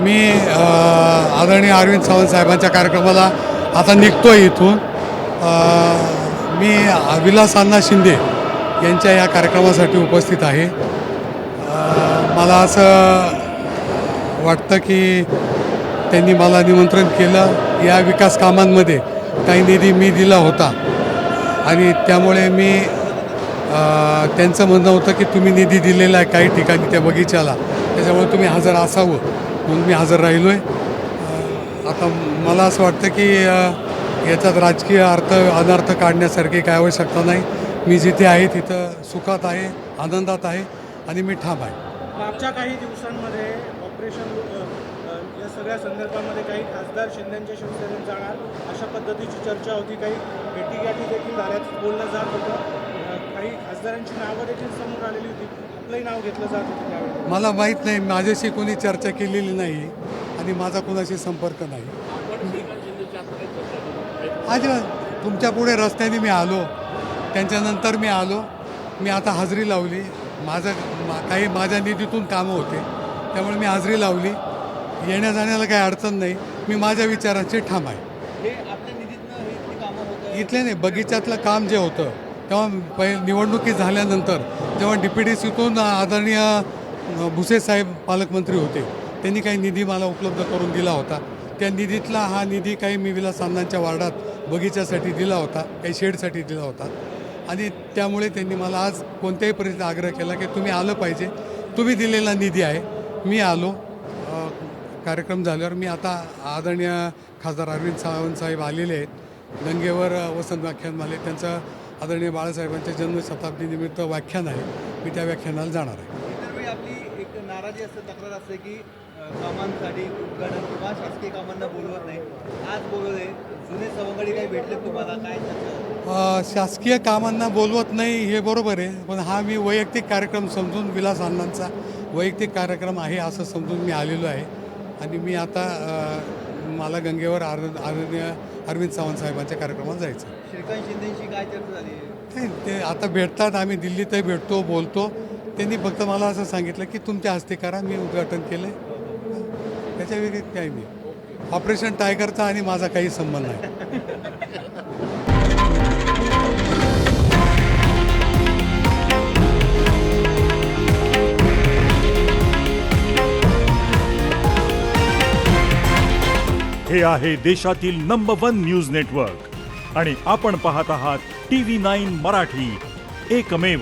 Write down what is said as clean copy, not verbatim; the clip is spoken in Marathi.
मी आदरणीय अरविंद सावंत साहेबांच्या कार्यक्रमाला आता निघतो आहे इथून. मी विलास अण्णा शिंदे यांच्या या कार्यक्रमासाठी उपस्थित आहे. मला असं वाटतं की त्यांनी मला निमंत्रण केलं. या विकास कामांमध्ये काही निधी मी दिला होता आणि त्यामुळे मी त्यांचं म्हणणं होतं की तुम्ही निधी दिलेला आहे काही ठिकाणी त्या बगीचाला, त्याच्यामुळे तुम्ही हजर असावं म्हणून मी हजर राहिलो आहे. आता मला असं वाटतं की याच्यात राजकीय अनर्थ काढण्यासारखी काय आवश्यकता नाही. मी जिथे आहे तिथं सुखात आहे, आनंदात आहे आणि मी ठाम आहे. मागच्या काही दिवसांमध्ये ऑपरेशन या सगळ्या संदर्भामध्ये काही खासदार शिंदेच्या शिवसेनेत जाणार अशा पद्धतीची चर्चा होती. काही भेटीगाठी देखील झाल्याचं बोललं जात होतं. काही खासदारांची नावं देखील समोर आलेली होती. आपलंही नाव घेतलं जात होतं त्यावेळी. मला माहीत नाही, माझ्याशी कोणी चर्चा केलेली नाही आणि माझा कोणाशी संपर्क नाही. आज तुमच्या पुढे रस्त्याने मी आलो, त्यांच्यानंतर मी आलो. मी आता हाजरी लावली. काही माझ्या निधीतून कामं होते त्यामुळे मी हाजरी लावली. येण्या जाण्याला काही अडचण नाही. मी माझ्या विचारांची ठाम आहे. इथले नाही, बगीचातलं काम जे होतं तेव्हा निवडणुकी झाल्यानंतर जेव्हा DPDCतून आदरणीय भुसे साहेब पालकमंत्री होते, त्यांनी काही निधी मला उपलब्ध करून दिला होता. त्या निधीतला हा निधी काही मी विलास अण्णांच्या वार्डात बगीच्यासाठी दिला होता, काही शेडसाठी दिला होता आणि त्यामुळे त्यांनी मला आज कोणत्याही परिस्थितीत आग्रह केला की तुम्ही आलं पाहिजे, तुम्ही दिलेला निधी आहे. मी आलो. कार्यक्रम झाल्यावर मी आता आदरणीय खासदार अरविंद सावंत साहेब आलेले आहेत. गंगेवर वसंत व्याख्यान झाले, त्यांचं आदरणीय बाळासाहेबांच्या जन्मशताब्दीनिमित्त व्याख्यान आहे. मी त्या व्याख्यानाला जाणार आहे. इतर वेळी आपली एक नाराजी असते, तक्रार असते की कामांसाठी उद्घाटन किंवा शासकीय कामांना बोलवत नाही. आज बोलवले, जुने सवंगडी काही भेटले तुम्हाला, काय? शासकीय कामांना बोलवत नाही हे बरोबर आहे, पण हा मी वैयक्तिक कार्यक्रम समजून, विलास अण्णांचा वैयक्तिक कार्यक्रम आहे असं समजून मी आलेलो आहे आणि मी आता मला गंगेवर आदरणीय अरविंद सावंत साहेबांच्या कार्यक्रमात जायचं. श्रीकांत शिंदेशी काय चर्चा झाली? नाही, ते आता भेटतात, आम्ही दिल्लीतही भेटतो, बोलतो. त्यांनी फक्त मला असं सांगितलं की तुमच्या हस्ते करा, मी उद्घाटन केलं आहे. त्याच्या व्यतिरिक्त काही नाही. ऑपरेशन टायगरचा आणि माझा काही संबंध नाही. हे आहे देशातील नंबर 1 न्यूज नेटवर्क आणि आपण पाहत आहात TV9 मराठी, एकमेव.